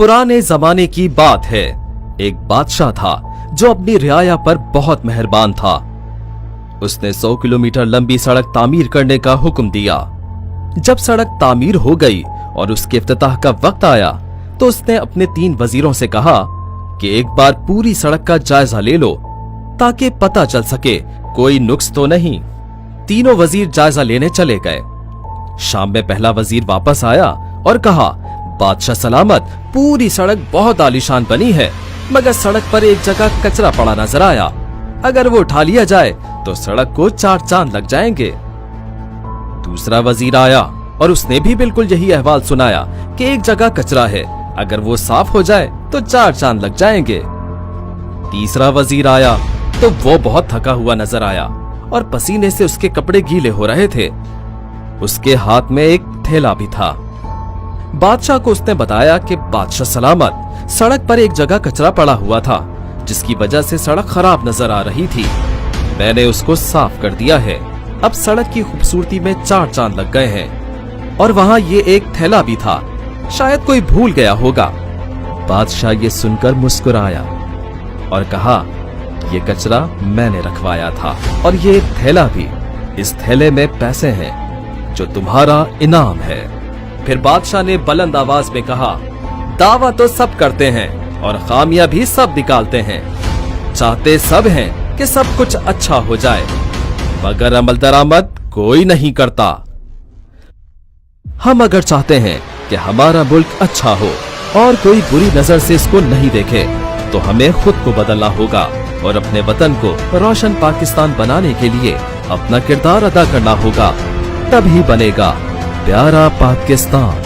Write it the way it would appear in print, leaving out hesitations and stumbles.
पुराने जमाने की बात है। एक बादशाह था जो अपनी रियाया पर बहुत मेहरबान था। उसने 100 किलोमीटर लंबी सड़क तामीर करने का हुक्म दिया। जब सड़क तामीर हो गई और उसके इफ्तिताह का वक्त आया तो उसने अपने 3 वजीरों से कहा कि एक बार पूरी सड़क का जायजा ले लो ताकि पता चल सके कोई नुक्स तो नहीं। तीनों वजीर जायजा लेने चले गए। शाम में पहला वजीर वापस आया और कहा, बादशाह सलामत, पूरी सड़क बहुत आलीशान बनी है, मगर सड़क पर एक जगह कचरा पड़ा नजर आया। अगर वो उठा लिया जाए तो सड़क को 4 चांद लग जाएंगे। दूसरा वजीर आया और उसने भी बिल्कुल यही अहवाल सुनाया कि एक जगह कचरा है, अगर वो साफ हो जाए तो 4 चांद लग जाएंगे। तीसरा वजीर आया तो वो बहुत थका हुआ नजर आया और पसीने से उसके कपड़े गीले हो रहे थे। उसके हाथ में एक थैला भी था। बादशाह को उसने बताया कि बादशाह सलामत, सड़क पर एक जगह कचरा पड़ा हुआ था जिसकी वजह से सड़क खराब नजर आ रही थी। मैंने उसको साफ कर दिया है। अब सड़क की खूबसूरती में 4 चांद लग गए हैं। और वहां ये एक थैला भी था, शायद कोई भूल गया होगा। बादशाह ये सुनकर मुस्कुराया और कहा, ये कचरा मैंने रखवाया था और ये थैला भी। इस थैले में पैसे हैं जो तुम्हारा इनाम है। फिर बादशाह ने बुलंद आवाज में कहा, दावा तो सब करते हैं और खामियां भी सब निकालते हैं। चाहते सब हैं कि सब कुछ अच्छा हो जाए, मगर अमल दरामद कोई नहीं करता। हम अगर चाहते हैं कि हमारा मुल्क अच्छा हो और कोई बुरी नजर से इसको नहीं देखे तो हमें खुद को बदलना होगा और अपने वतन को रोशन पाकिस्तान बनाने के लिए अपना किरदार अदा करना होगा। तभी बनेगा प्यारा पाकिस्तान।